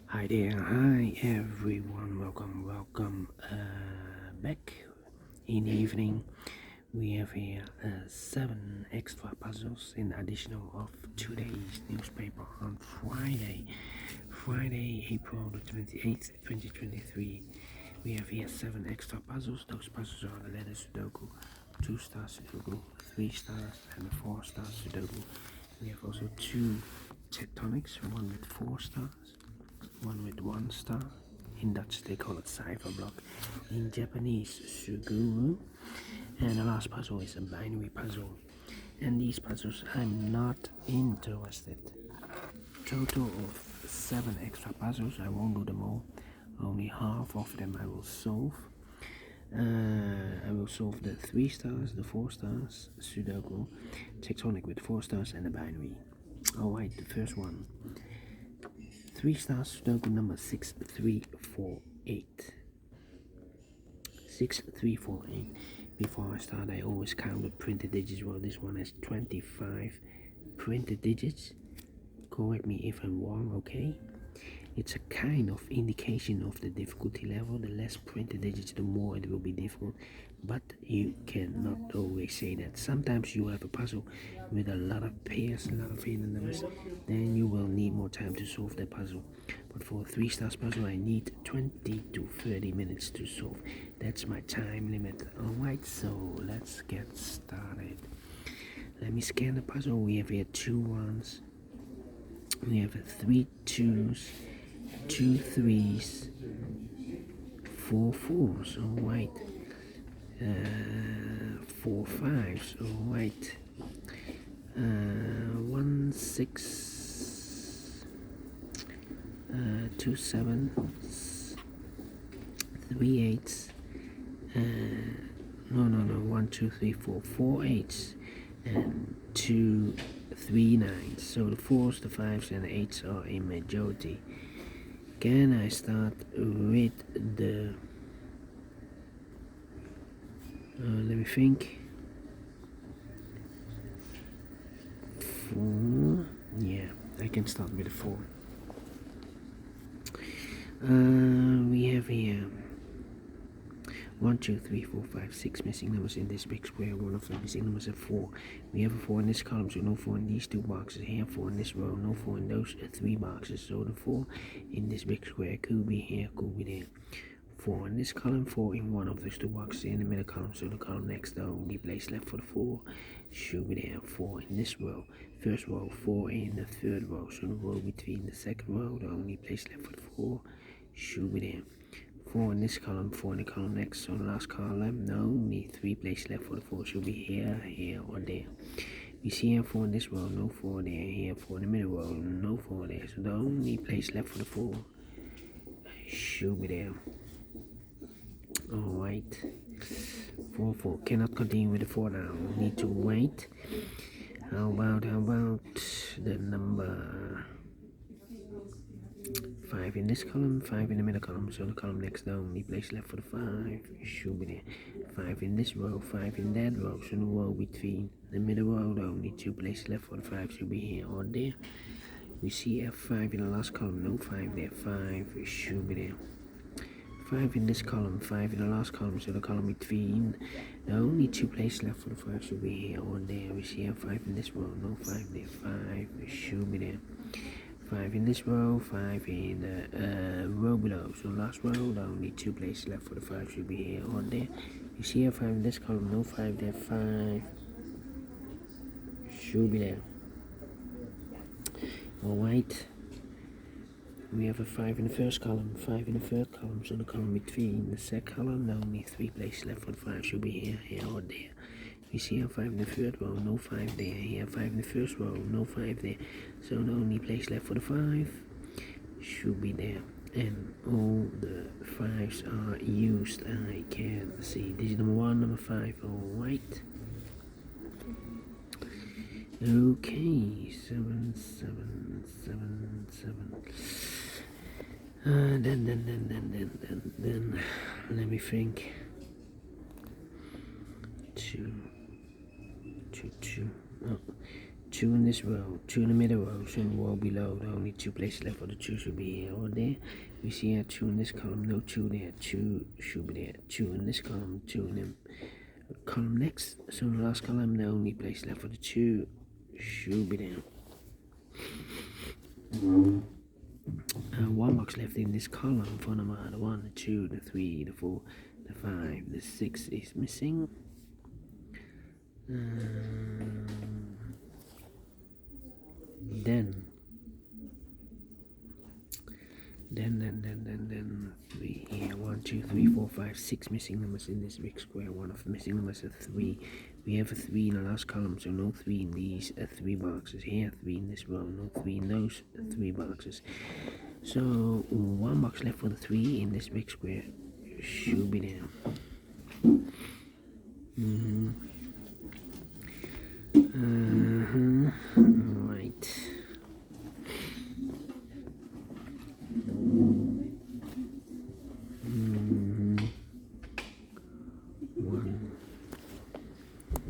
Hi there, hi everyone, welcome back. In the evening, we have here 7 extra puzzles in additional of today's newspaper on Friday, April the 28th, 2023. We have here 7 extra puzzles. Those puzzles are the letter Sudoku, 2 stars Sudoku, 3 stars, and 4 stars Sudoku. We have also 2 tectonics, one with 4 stars, one with 1 star. In Dutch they call it cipher block. In Japanese, suguru. And the last puzzle is a binary puzzle. And these puzzles I'm not interested. Total of 7 extra puzzles. I won't do them all. Only half of them I will solve. I will solve the 3 stars, the 4 stars, Sudoku, tectonic with 4 stars, and the binary. Alright, the first one. 3 stars Sudoku number 6348. 6348. Before I start, I always count the printed digits. Well, this one has 25 printed digits. Correct me if I'm wrong, okay? It's a kind of indication of the difficulty level. The less printed digits, the more it will be difficult. But you cannot always say that. Sometimes you have a puzzle with a lot of pairs, a lot of hidden numbers. Then you will need more time to solve the puzzle. But for a 3 stars puzzle, I need 20 to 30 minutes to solve. That's my time limit. Alright, so let's get started. Let me scan the puzzle. We have here 2 1s. We have 3 2s. 2 3s, 4 4s, alright, 4 5s, alright, 1 6, 2 7s, 3 8s, no, 1 2 3 4, 4 8s, and 2 3 9s. So the 4s, the 5s, and the 8s are a majority. Can I start with the let me think. 4. Yeah, I can start with a 4. We have here 1 2 3 4 5 6 missing numbers in this big square. One of the missing numbers is 4. We have a 4 in this column, so no 4 in these 2 boxes. Here 4 in this row, no 4 in those 3 boxes. So the 4 in this big square could be here, could be there. 4 in this column, 4 in one of those 2 boxes in the middle column. So the column next, the only place left for the 4 should be there. 4 in this row, first row, 4 in the third row. So the row between the second row, the only place left for the 4 should be there. 4 in this column, 4 in the column next. So the last column, no, only 3 places left for the 4 should be here, here, or there. We see here 4 in this row, no 4 there. Here 4 in the middle row, no 4 there. So the only place left for the 4 should be there. Alright, 4 4 cannot continue with the 4 now. Need to wait. How about the number 5 in this column, 5 in the middle column. So the column next, the only place left for the 5 should be there. 5 in this row, 5 in that row. So the row between the middle row, the only 2 places left for the 5 should be here or there. We see F5 in the last column, no 5 there. 5 should be there. 5 in this column, 5 in the last column, so the column between, the only 2 places left for the 5 should be here or there. We see 5 in this row, no 5 there. 5 should be there. 5 in this row, 5 in the row below. So last row, the only 2 places left for the 5 should be here or there. You see 5 in this column, no 5 there. 5 should be there. Alright. We have a 5 in the first column, 5 in the third column, so the column between the second column, the only 3 places left for the 5 should be here, here or there. We see a 5 in the third row, no 5 there. Here 5 in the first row, no 5 there. So the only place left for the 5 should be there. And all the 5s are used. I can see digit number 1, number 5, alright. Okay, 7 7 7 7. Then let me think. 2 2 2. Oh, 2 in this row, 2 in the middle row, so in the row below, the only 2 places left for the 2 should be here or there. We see here 2 in this column, no 2 there, 2 should be there, 2 in this column, 2 in the column next, so in the last column, the only place left for the 2 should be there. One box left in this column for number the 1, the 2, the 3, the 4, the 5, the 6 is missing. Then 3 here, 1, 2, 3, 4, 5, 6 missing numbers in this big square. One of the missing numbers is 3. We have a 3 in the last column, so no 3 in these 3 boxes here, 3 in this row, no 3 in those 3 boxes. So 1 box left for the 3 in this big square should be there. Right.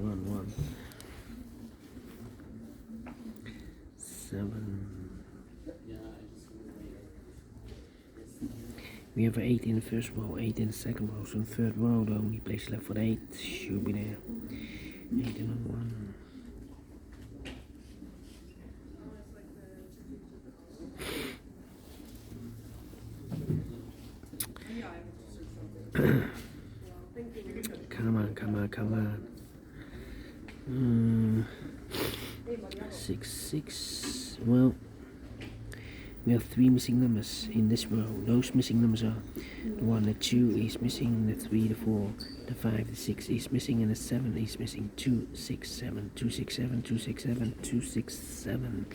One. 7. We have 8 in the first row, 8 in the second row, so in the third row the only place left for the 8 should be there. 8 and 1. Come on. 6. Well, we have 3 missing numbers in this row. Those missing numbers are the 1, the 2 is missing, the 3, the 4, the 5, the 6 is missing, and the 7 is missing. 2, 6, 7, 2, 6, 7, 2, 6, 7, 2, 6, 7.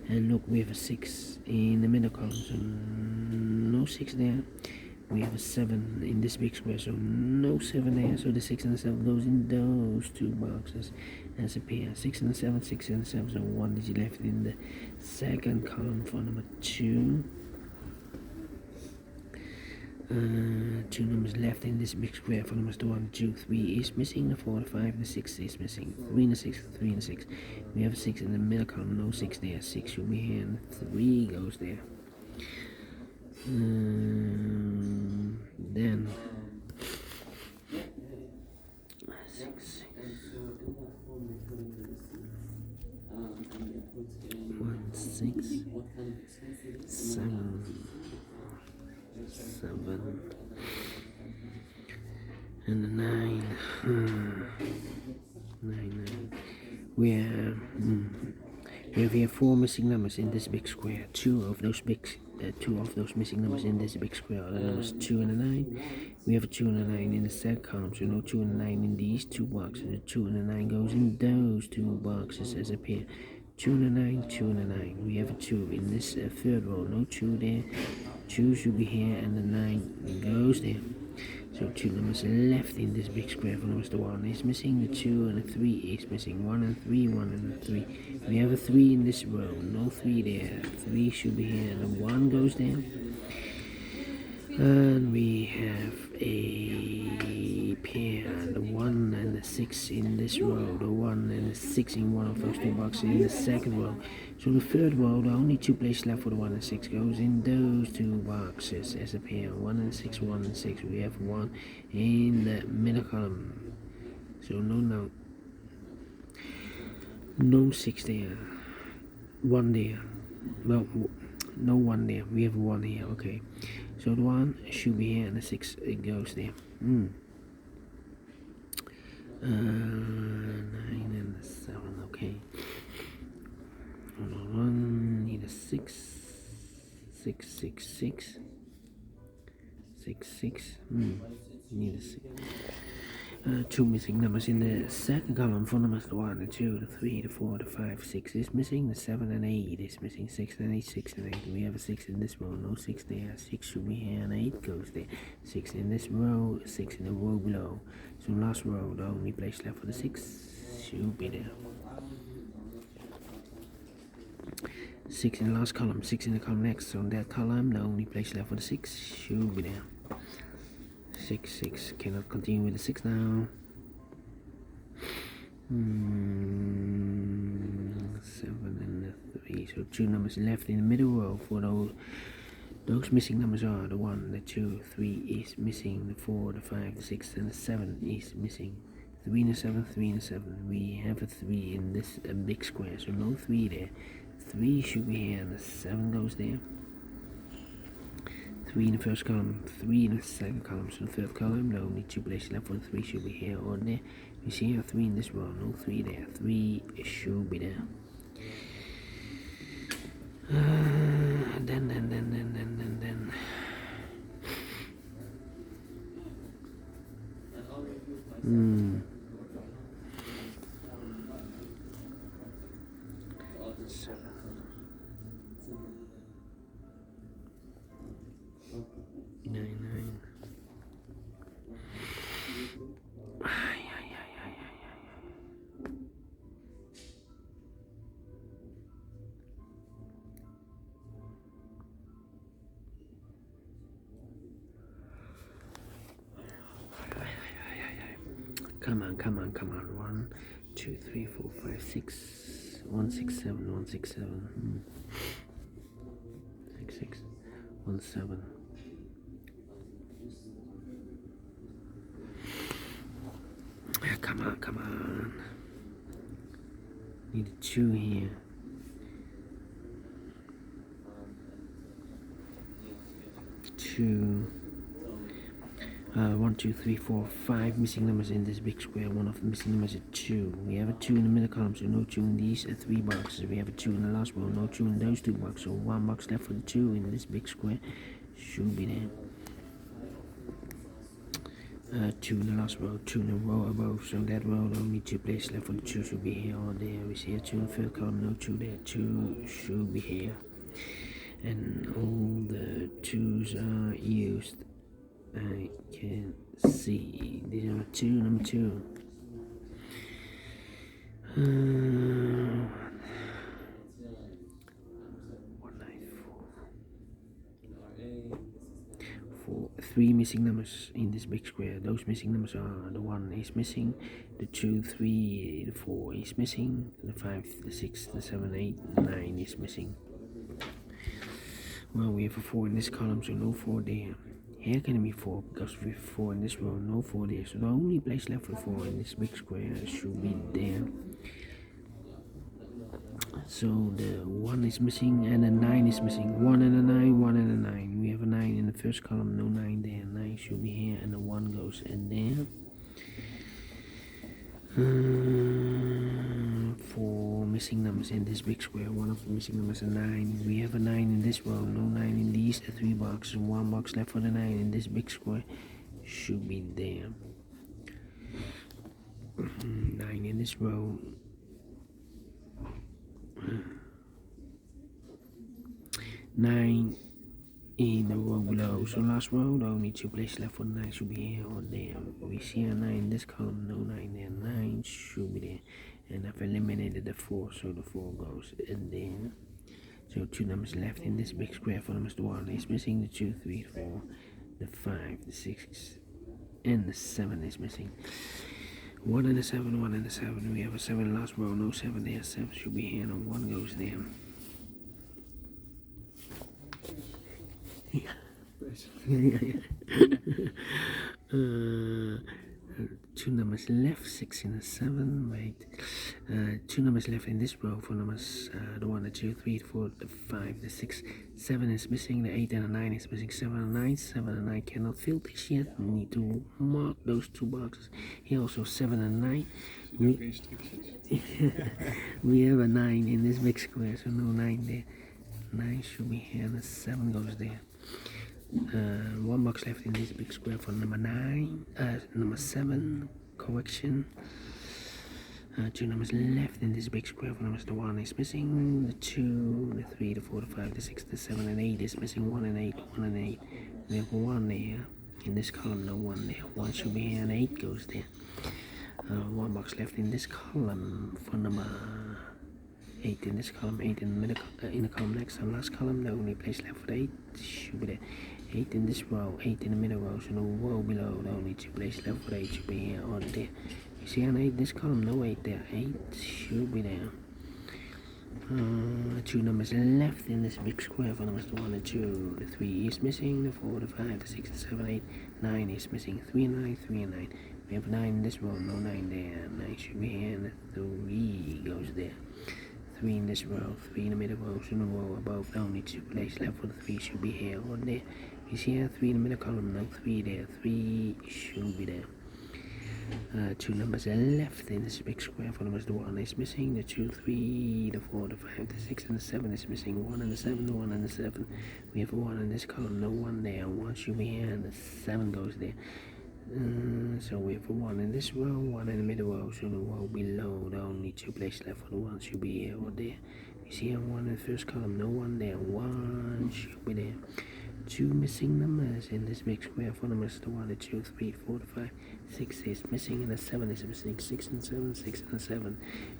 And look, we have a 6 in the middle column, so no 6 there. We have a 7 in this big square, so no 7 there. So the 6 and the 7 goes in those 2 boxes as a pair. 6 and the 7, 6 and the 7, so 1 digit left in the second column for number 2. 2 numbers left in this big square for numbers 1, 2, 3 is missing. The 4, the 5, the 6 is missing. 3 and the 6, 3 and the 6. We have a 6 in the middle column, no 6 there. 6 should be here, and 3 goes there. Then 6, 1, 6, 7, and the 9. 9. We have here 4 missing numbers in this big square. 2 of those missing numbers in this big square are the numbers 2 and a 9. We have a 2 and a 9 in the second column, so no 2 and a 9 in these 2 boxes. The 2 and a 9 goes in those 2 boxes as a pair. 2 and a 9, 2 and a 9. We have a 2 in this third row, no 2 there. 2 should be here, and the 9 goes there. So 2 numbers left in this big square for numbers. The 1 is missing, the 2 and the 3 is missing. 1 and 3, 1 and 3. We have a 3 in this row, no 3 there. 3 should be here, and the 1 goes there. And we have a pair, the 1 and the 6 in this row, the 1 and the 6 in one of those 2 boxes in the second row. So the third row, the only 2 places left for the 1 and 6 goes in those 2 boxes as a pair. 1 and 6, 1 and 6. We have 1 in the middle column. So no 6 there. 1 there. Well, no 1 there. We have 1 here. Okay. So the 1 should be here, and the 6 it goes there. 9 and the 7. Okay. 1, need a 6. 6, 6, 6. 6, 6. Need a 6. 2 missing numbers in the second column for numbers 1, the 2, the 3, the 4, the 5, 6 is missing, the 7 and 8 is missing, 6 and 8, 6 and 8. We have a 6 in this row, no 6 there. 6 should be here, and 8 goes there. 6 in this row, 6 in the row below. So last row, the only place left for the 6 should be there. 6 in the last column, 6 in the column next. So in that column, the only place left for the 6 should be there. 6, 6. Cannot continue with the 6 now. 7 and the 3. So 2 numbers left in the middle row. For those missing numbers are the 1, the 2, 3 is missing, the 4, the 5, the 6, and the 7 is missing. 3 and the 7, 3 and the 7. We have a 3 in this big square, so no 3 there. 3 should be here, and the 7 goes there. 3 in the first column, 3 in the second column, so the third column, the only 2 places left for the 3 should be here or there. You see here 3 in this row, no 3 there. 3 should be there. Then. 9. Come on. 1, 2, 3, 4, 5, 6. 1, 6, 7. 1, 6, 7. 6, 6. 1, 7. Come on. Need a 2 here. 2. 1, 2, 3, 4, 5 missing numbers in this big square. One of the missing numbers is 2. We have a 2 in the middle column, so no 2 in these 3 boxes. We have a 2 in the last row, no 2 in those 2 boxes. So 1 box left for the 2 in this big square should be there. 2 in the last row, 2 in the row above, so that row only 2 places left for the 2 should be here or there. We see a 2 in the third column, no 2 there, 2 should be here. And all the 2s are used. I can see these are number 2. 3 missing numbers in this big square. Those missing numbers are the 1 is missing, the 2, 3, the 4 is missing, the 5, the 6, the 7, 8, 9 is missing. Well, we have a 4 in this column, so no 4 there. Here can be 4 because we have 4 in this row, no 4 there. So the only place left for 4 in this big square should be there. So the 1 is missing and the 9 is missing. 1 and a 9, 1 and a 9. We have a 9 in the first column, no 9 there. 9 should be here and the 1 goes in there. 4 missing numbers in this big square. One of the missing numbers is 9. We have a 9 in this row, no 9 in these 3 boxes. 1 box left for the 9 in this big square should be there. 9 in this row. 9 in the row below. So last row, the only 2 places left for the 9 should be here or there. We see a 9 in this column, no 9 there. 9 should be there. And I've eliminated the 4, so the 4 goes in there. So 2 numbers left in this big square. For numbers, the 1 is missing, the 2, 3, 4, the 5, the 6, and the 7 is missing. 1 and a 7, 1 and a 7. We have a 7 last row, no 7 there. 7 should be here, and 1 goes there. Two numbers left, 6 and a 7. Wait, 2 numbers left in this row. For numbers, the 1, the 2, 3, 4, the 5, the 6, 7 is missing. The 8 and the 9 is missing. 7 and 9, 7 and 9 cannot fill this yet. We need to mark those 2 boxes. Here also 7 and 9. We have a 9 in this big square, so no 9 there. 9 should be here, and the 7 goes there. 1 box left in this big square for number 7, correction. 2 numbers left in this big square for numbers, the 1 is missing, the 2, the 3, the 4, the 5, the 6, the 7, and 8 is missing. 1 and 8, 1 and 8. We have 1 there in this column, no 1 there. 1 should be here and 8 goes there. 1 box left in this column for number 8 in this column, 8 in the middle, in the column next and last column. The only place left for the 8 should be there. 8 in this row, 8 in the middle row, so no row below. The only 2 places left for the 8 should be here or there. You see an 8 this column? No 8 there. 8 should be there. Two numbers left in this big square. For numbers 1 and 2. The 3 is missing. The 4, the 5, the 6, the 7, 8, 9 is missing. 3 and 9, 3 and 9. We have 9 in this row. No 9 there. 9 should be here. And the 3 goes there. 3 in this row. 3 in the middle row. So in the row above. Only 2 places left for the 3 should be here or there. You see here 3 in the middle column. No 3 there. 3 should be there. Two numbers left in this big square. For numbers, the 1 is missing, the 2, 3, the 4, the 5, the 6, and the 7 is missing. 1 and the 7, the 1 and the 7. We have 1 in this column, no 1 there. 1 should be here, and the 7 goes there. So we have 1 in this row, 1 in the middle row. So the row below, the only 2 places left for the 1 should be here or there. You see here 1 in the first column, no 1 there. 1 should be there. 2 missing numbers in this big square. For numbers, the 1, the 2, 3, 4, the 5, 6 is missing, and the 7 is missing. 6 and 7, 6 and 7.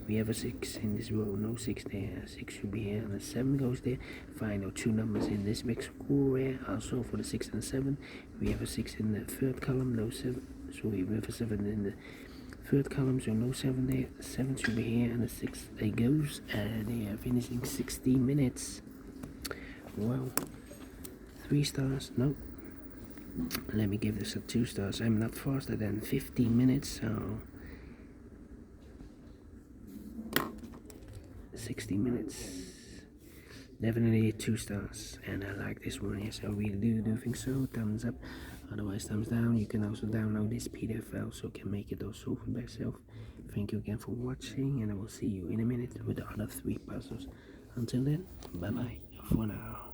We have a 6 in this row, no 6 there. 6 should be here, and the 7 goes there. Final 2 numbers in this big square. Also for the 6 and 7, we have a 6 in the third column, no 7. So we have a 7 in the third column, so no 7 there. 7 should be here, and the 6 there goes. And they are finishing 60 minutes. Wow. 3 stars, no. Let me give this a 2 stars. I'm not faster than 15 minutes, so 60 minutes. Definitely 2 stars, and I like this one. Yes, I really do think so. Thumbs up, otherwise thumbs down. You can also download this PDF file so you can make it also for yourself. Thank you again for watching, and I will see you in a minute with the other 3 puzzles. Until then, bye bye for now.